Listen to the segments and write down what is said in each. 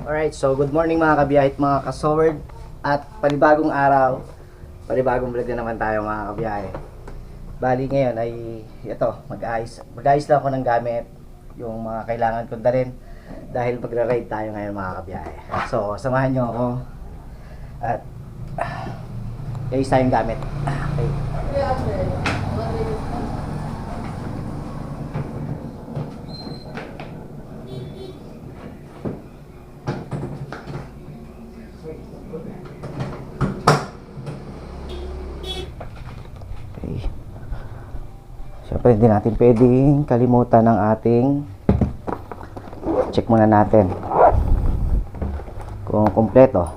Alright, so good morning mga kabiyahit, mga kasoward. At panibagong araw, panibagong vlog na naman tayo mga kabiyahe. Bali ngayon ay ito, mag-ayos lang ako ng gamit, yung mga kailangan kong dalhin dahil magra-ride tayo ngayon mga kabiyahe. So samahan nyo ako at ayos tayong gamit. Okay. Siyempre hindi natin pwedeng kalimutan ng ating check muna natin kung kumpleto.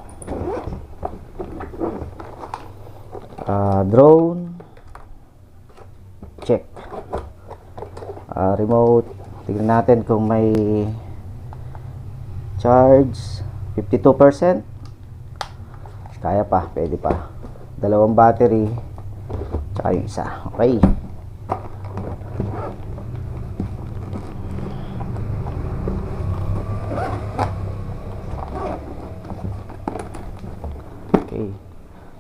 Drone check, remote tignan natin kung may charge 52%, kaya pa, pwede pa. Dalawang battery tsaka yung isa. Okay. Okay,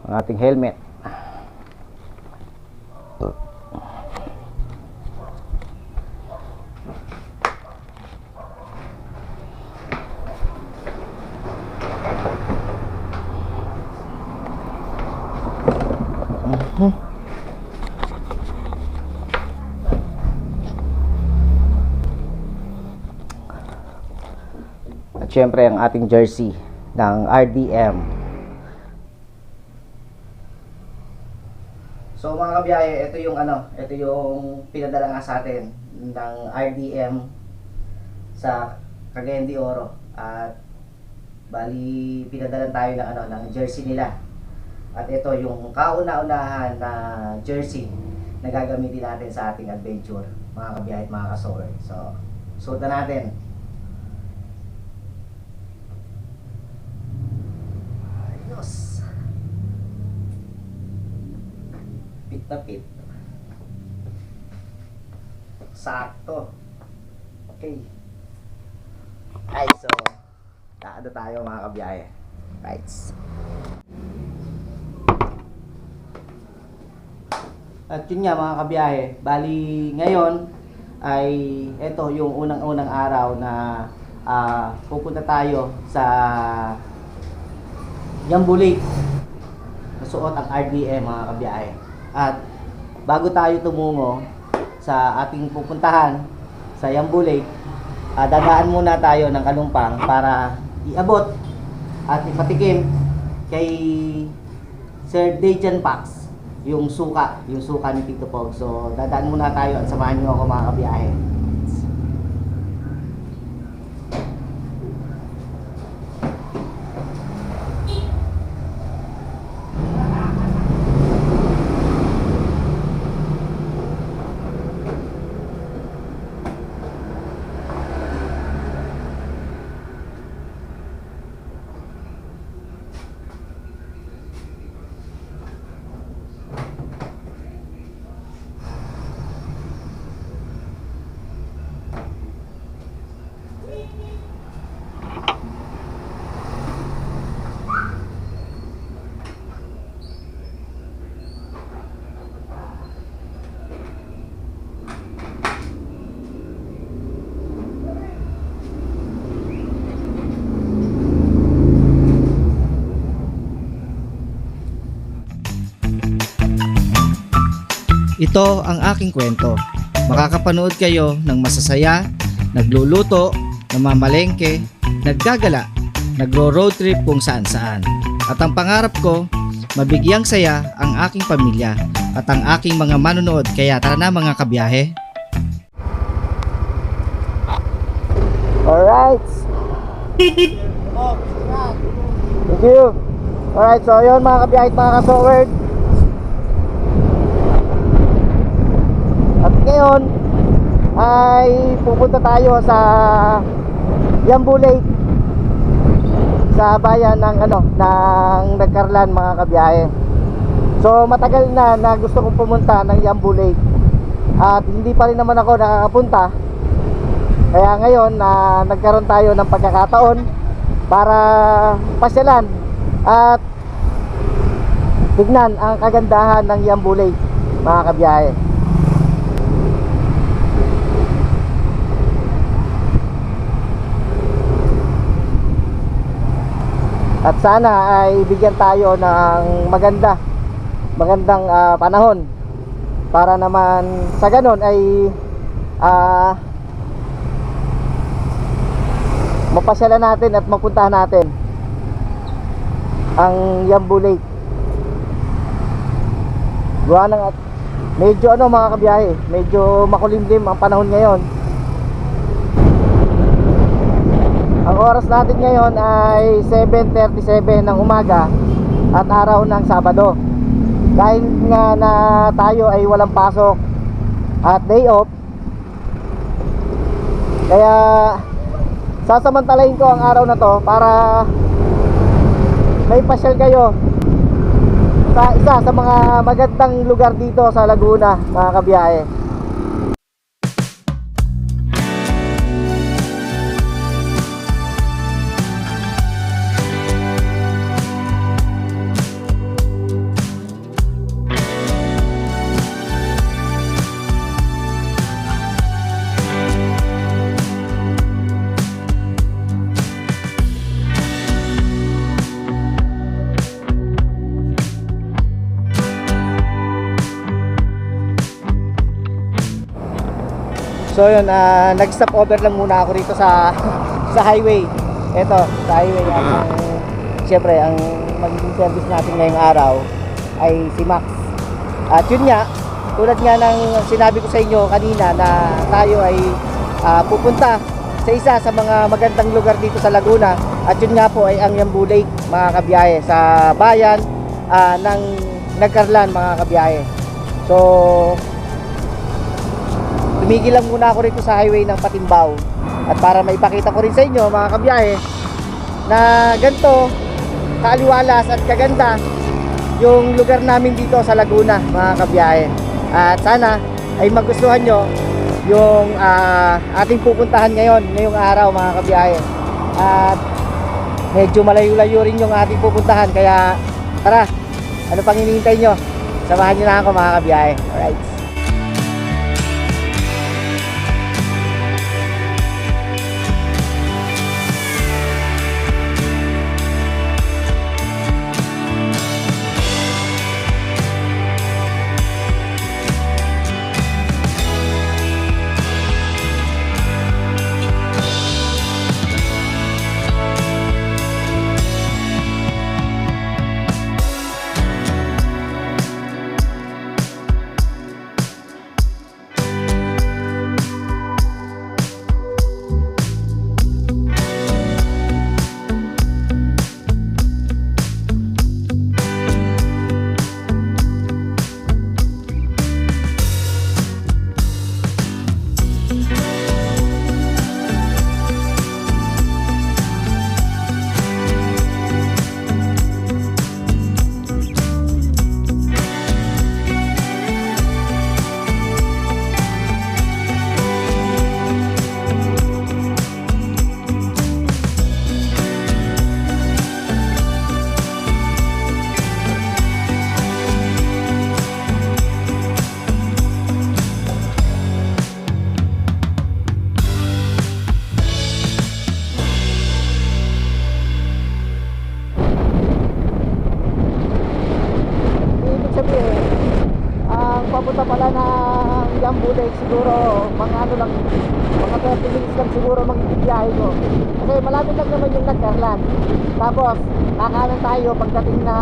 ang ating helmet. At syempre ang ating jersey ng RDM. So mga kabiyahe, ito yung pinadala nga sa atin ng RDM sa Cagayan de Oro. At bali pinadala tayo ng jersey nila. At ito yung kauna-unahan na jersey na gagamitin natin sa ating adventure, mga kabiyahe at mga kasoward. So suot na natin. Ayos. Pit na pit. Sakto. Okay. Ay, so kaado tayo mga kabiyahe. Right. At yun nga mga kabiyahe, bali ngayon ay ito yung unang-unang araw na pupunta tayo sa Yambu Lake. Nasuot ang RDM mga kabiyahe. At bago tayo tumungo sa ating pupuntahan sa Yambu Lake, dadaan muna tayo ng Kalumpang para iabot at ipatikim kay Sir Dejan Pax yung suka ni Tito Pog. So dadaan muna tayo at samahan niyo ako mga kabiyahe. Ito ang aking kwento. Makakapanood kayo ng masasaya, nagluluto, namamalengke, naggagala, nagro-road trip kung saan-saan. At ang pangarap ko, mabigyang saya ang aking pamilya at ang aking mga manonood. Kaya tara na mga kabiyahe. Alright. Thank you. Alright, so yun mga kabiyahe at mga kasoward. At ngayon ay pupunta tayo sa Yambu Lake, sa bayan ng Nagkarlan mga kabiyahe. So matagal na gusto kong pumunta ng Yambu Lake at hindi pa rin naman ako nakakapunta. Kaya ngayon nagkaroon tayo ng pagkakataon para pasyalan at tignan ang kagandahan ng Yambu Lake, mga kabiyahe. At sana ay bigyan tayo ng magandang panahon para naman sa ganon ay mapasyalan natin at mapuntahan natin ang Yambu Lake. Gawa ng medyo mga kabiyahe, medyo makulimlim ang panahon ngayon. Ang oras natin ngayon ay 7:37 ng umaga at araw ng Sabado. Dahil nga na tayo ay walang pasok at day off, kaya sasamantalahin ko ang araw na to para may pasyal kayo sa isa sa mga magandang lugar dito sa Laguna, mga kabiyahe. So yun, nag-stop over lang muna ako rito sa sa highway. Ito, sa highway siyempre ang magiging service natin ngayong araw ay si Max. At yun nga, tulad nga ng sinabi ko sa inyo kanina na tayo ay pupunta sa isa sa mga magandang lugar dito sa Laguna. At yun nga po ay ang Yambu Lake, mga kabiyahe, sa bayan ng Nagcarlan, mga kabiyahe. So tumigil lang muna ako rito sa highway ng Patimbao at para maipakita ko rin sa inyo, mga kabiyahe, na ganito kaaliwalas at kaganda yung lugar namin dito sa Laguna, mga kabiyahe. At sana ay magustuhan nyo yung ating pupuntahan ngayong araw, mga kabiyahe. At medyo malayo-layo rin yung ating pupuntahan, kaya tara, ano pang hinihintay nyo? Samahan nyo na ako, mga kabiyahe. Alright. Papunta pala ng Yambu Lake, siguro mga lang, mga 30 minutes lang siguro magiging biyahe ko. Kasi malapit lang naman yung Nagcarlan. Tapos kakanan tayo pagdating na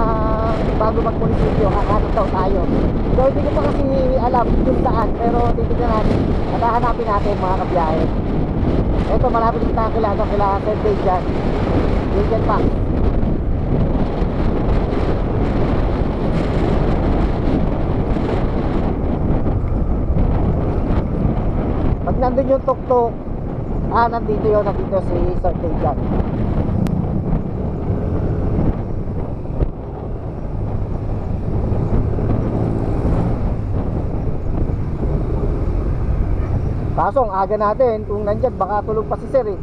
bago mag-munisipyo, kakanan daw tayo. So hindi ko pa kasi alam kung saan, pero titignan natin at hahanapin natin, mga kabiyahe. Ito, malapit din tayo kila St. Dejan. Dejan pa. Pag nandun yung tuktok, nandito si St. Dejan. Kaso ang aga natin, kung nandyan baka tulog pa si Sir eh.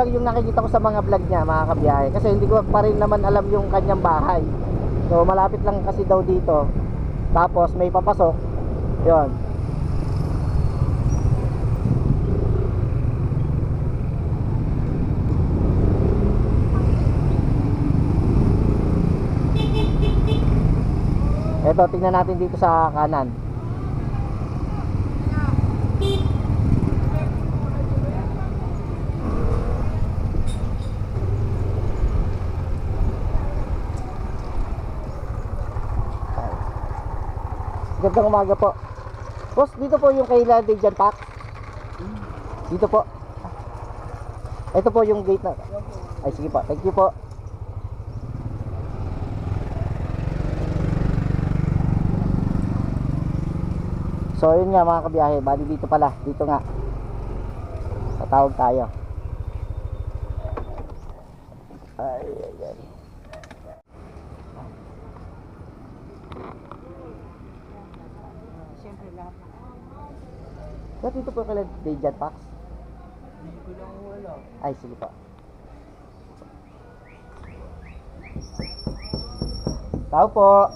lang yung nakikita ko sa mga vlog niya, mga kabiyahe. Kasi hindi ko pa rin naman alam yung kanyang bahay. So malapit lang kasi daw dito. Tapos may papasok. Yun. Eto, tingnan natin dito sa kanan. Gandang umaga po. Boss, dito po yung kay Dejan Pack. Dito po. Ito po yung gate na. Ay, sige po. Thank you po. So, yun nga mga kabiyahe. Bali dito pala. Dito nga. Tatawag tayo. Ay, ay, ay. Ba't dito po kailan Dejan Pax? Hindi ko lang wala. Ay, sige po. Tao po.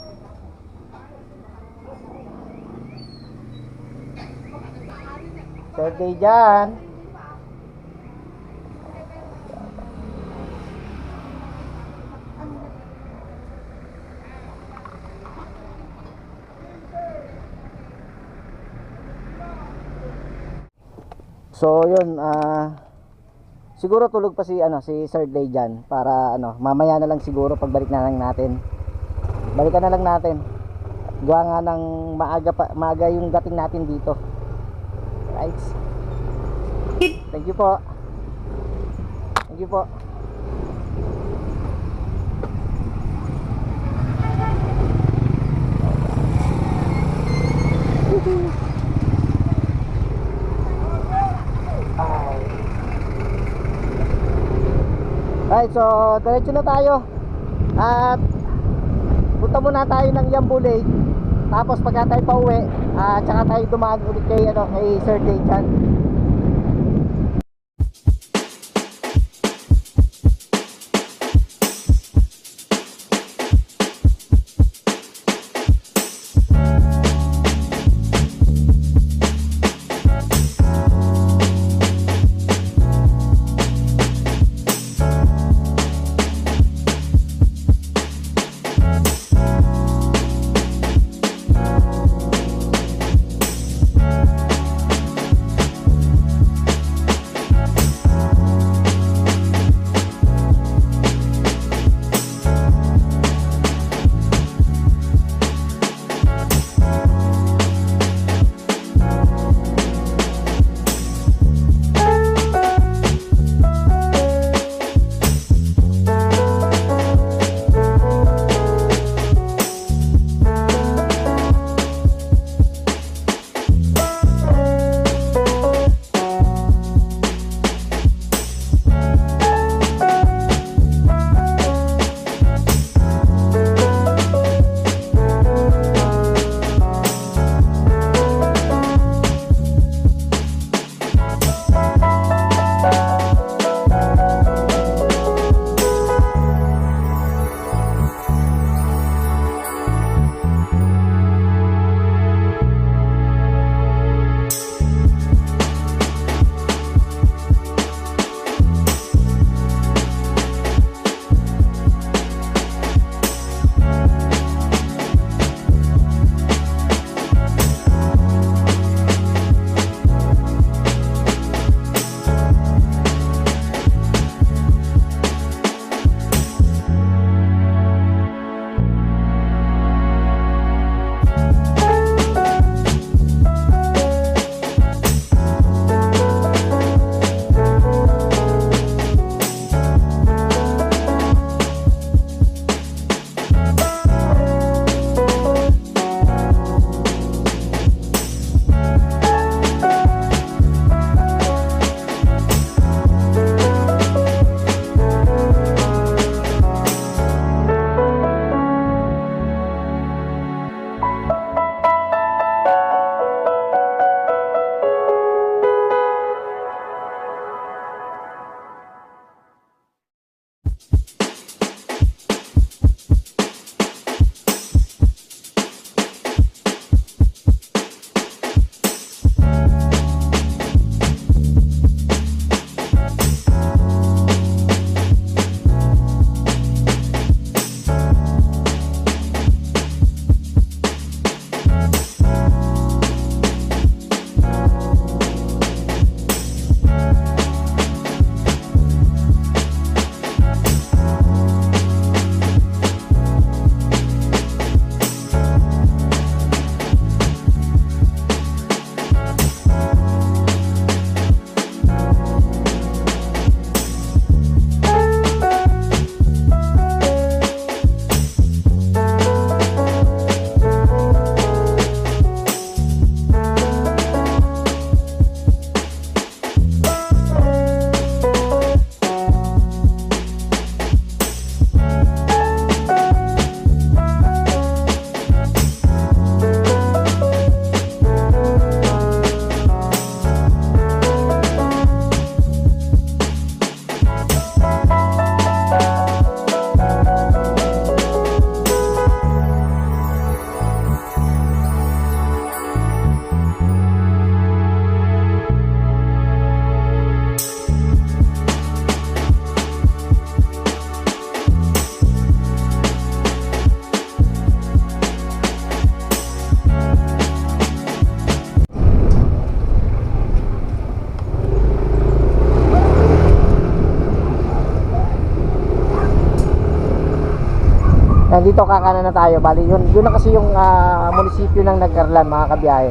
Sir Dejan. So yun, siguro tulog pa si si Sir Dejan para mamaya na lang siguro pagbalik na lang natin. Balikan na lang natin. Gawa nga ng maaga yung dating natin dito. Right. Thank you po. Thank you po. Right, so diretso na tayo. At punta muna tayo ng Yambu Lake. Tapos pagka tayo pauwi, tsaka tayo dumaan ulit kay Sir Dejan. Nandito kakanan na tayo. Bali, yun na kasi yung munisipyo ng Nagcarlan, mga kabiyahe.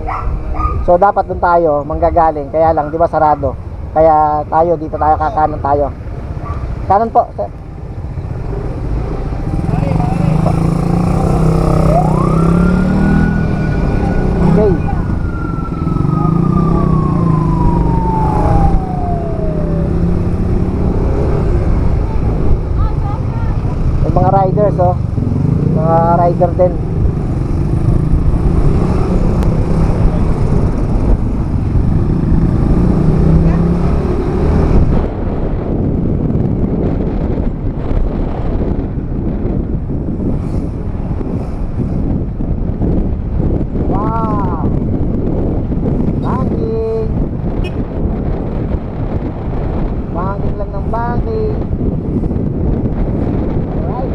So dapat doon tayo manggagaling. Kaya lang, di ba sarado? Kaya tayo, dito tayo kakanan tayo. Kanan po, sir. Okay. May mga riders, oh. Mga rider din. Wow! Banking! Banking lang ng banking. Alright.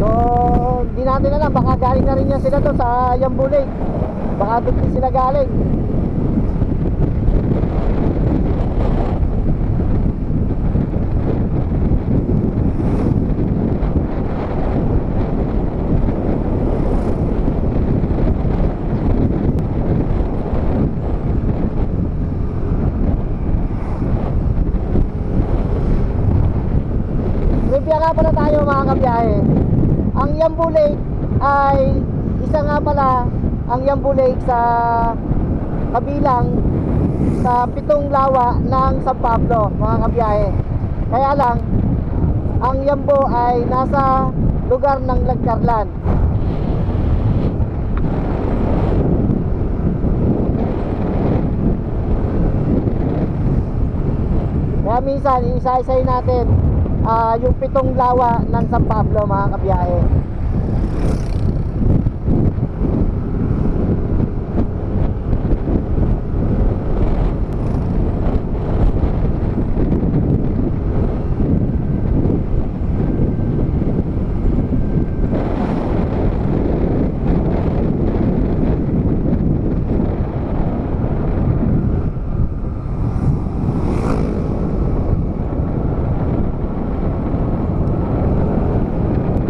So, hindi natin alam, baka galing na rin yan sila doon sa Yambu Lake. Baka doon din sila galing. Trivia nga pala tayo, mga kabiyahe. Ang Yambu Lake ay isa nga pala ang Yambu Lake sa kabilang sa 7 lawa ng San Pablo, mga kabiyahe. Kaya lang, ang Yambu ay nasa lugar ng Nagcarlan. Kaya minsan, isa-isay natin yung 7 lawa ng San Pablo, mga kabiyahe.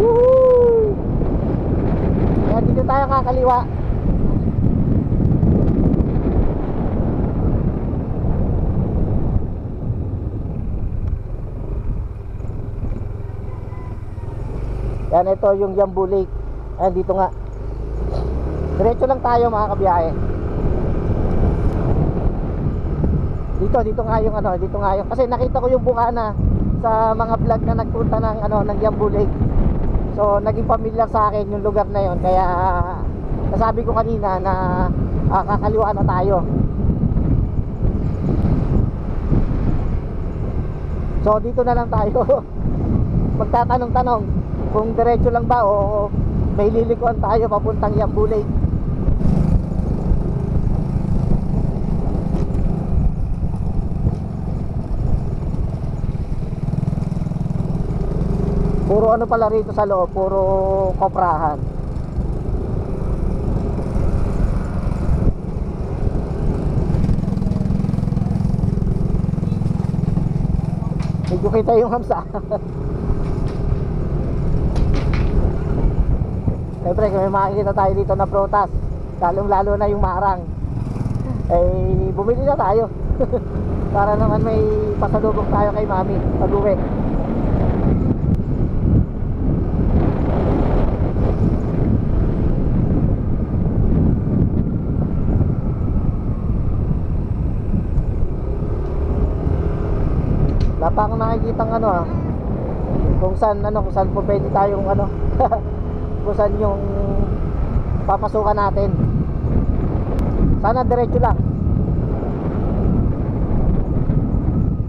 Woohoo! Kaya dito tayo kakaliwa. Yan, ito yung Yambu Lake. Ayan, dito nga. Diretso lang tayo, mga kabiyahe. Dito nga yung dito nga yung, kasi nakita ko yung bukana sa mga vlog na nagpunta ng Yambu Lake. So naging familiar sa akin yung lugar na yon, kaya nasabi ko kanina na kakaliwaan na tayo. So dito na lang tayo magtatanong-tanong kung diretso lang ba o may lilikuan tayo papuntang Yambu Lake. Puro ano pala rito sa loob, puro koprahan. Medyo kita yung hamsa. Siyempre, kung may makikita tayo dito na prutas, lalong lalo na yung marang, eh bumili na tayo. Para naman may pasalubong tayo kay mami pag-uwi. Wala pa akong nakikitang kung saan po pwede tayong kung saan yung papasukan natin. Sana diretso lang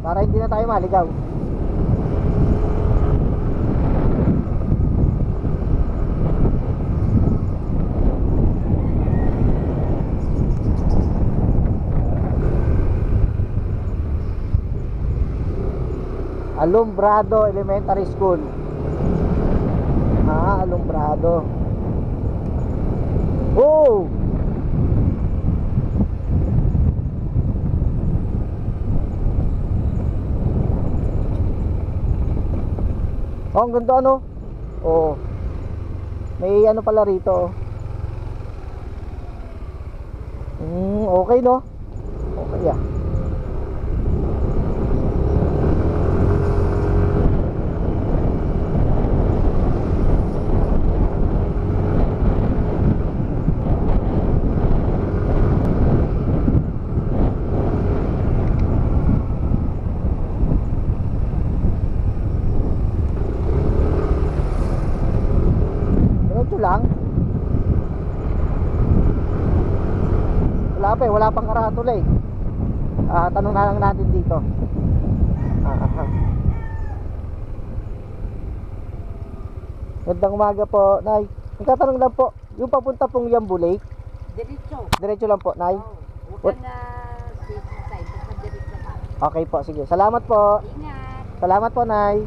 para hindi na tayo maligaw. Alumbrado Elementary School. Alumbrado. Oh! Oh, ang ganda ano? Oh. May ano pala rito. Okay no? Okay ah. Diretso lang. Wala pa eh, wala pang karatula eh. Tanong na lang natin dito. Gandang umaga po, Nay. Nagtatanong lang po, yung papunta pong Yambu Lake, Diretso. diretso lang po, Nay. Oo. Huwag ka na safe side. Basta diretso ka. Okay po, sige. Salamat po. Ingat. Salamat po, Nay.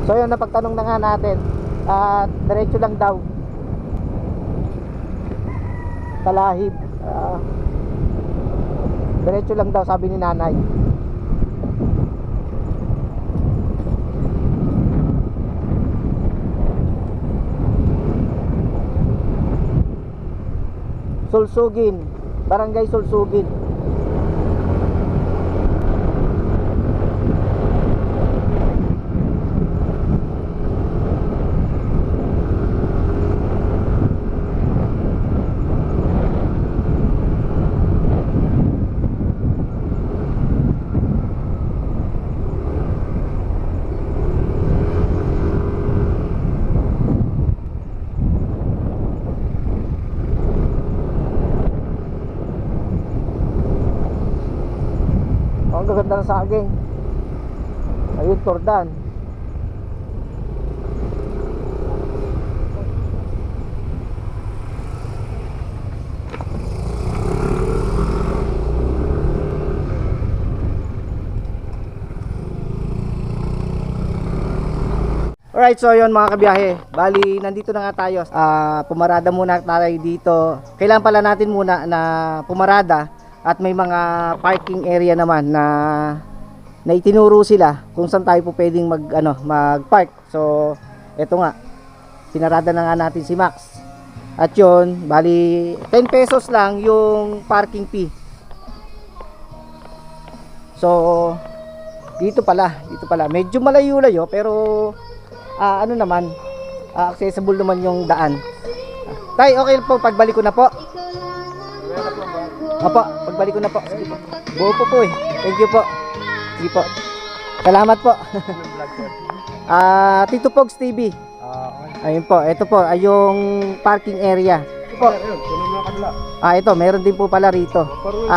So yun, napagtanong na nga natin. Diretso lang daw. Talahib. Diretso lang daw, sabi ni Nanay. Sulsugin, Barangay Sulsugin. Ang gaganda ng saging. Ayun, Tordan. Alright, so yun mga kabiyahe. Bali, nandito na nga tayo. Pumarada muna tayo dito. Kailangan pala natin muna na pumarada. At may mga parking area naman na itinuro sila kung saan tayo po pwedeng mag-park. So, eto nga. Pinarada na nga natin si Max. At yun, bali 10 pesos lang yung parking fee. So, dito pala. Medyo malayo-layo pero accessible naman yung daan. Tay, okay po pagbalik ko na po. Opo, pagbalik ko na po. Sige po. Buo po eh. Thank you po. Sige po. Salamat po. Tito Pogs TV. Ayun po, ito po ay yung parking area. Ito po. Ito, meron din po pala rito.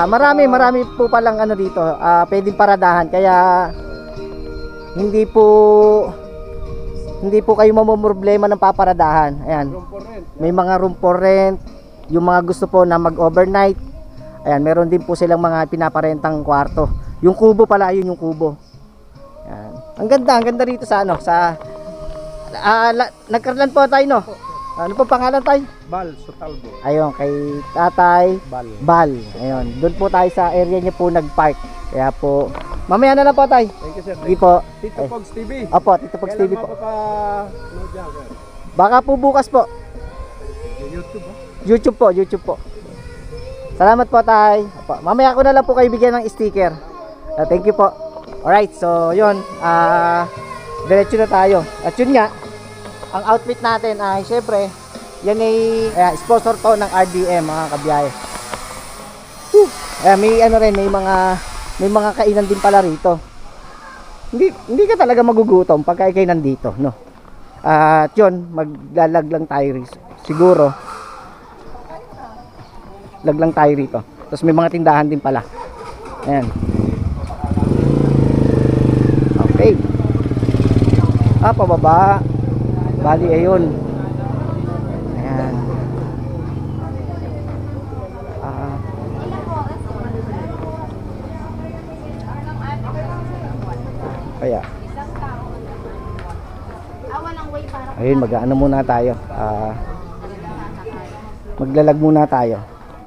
Marami po palang dito. Pwedeng paradahan kaya hindi po kayo mamomroblema ng paparadahan. Ayan. May mga room for rent. Yung mga gusto po na mag-overnight. Ayan, meron din po silang mga pinaparentang kwarto. Yung kubo pala, ayun yung kubo. Ayan. Ang ganda rito sa nagkarlan po tayo, no? Ano po pangalan tayo? Bal, Sotalbo. Ayun, kay Tatay Bal. Ayun, doon po tayo sa area niya po nag-park. Kaya po, mamaya na lang po tayo. Thank you, sir. Sige po. Tito Pogs TV. Opo, Tito Pogs TV po. Mapapanood yan, sir? Baka po bukas po. YouTube, YouTube po. Salamat po, Tay. Opo. Mamaya ko na lang po kayo bigyan ng sticker. Thank you po. Alright, so yun. Diretso na tayo. At yun nga, ang outfit natin ay syempre, yan ay sponsor to ng RDM, mga kabiyahe. May mga kainan din pala rito. Hindi ka talaga magugutom pagka ikay nandito, no? At yun, maglalag lang tayo siguro. Lag lang tayo rito. Tapos may mga tindahan din pala. Ayan. Okay. Pababa. Bali, ayun. Ayan. Kaya. Ayun, mag-ano muna tayo. Maglalag muna tayo.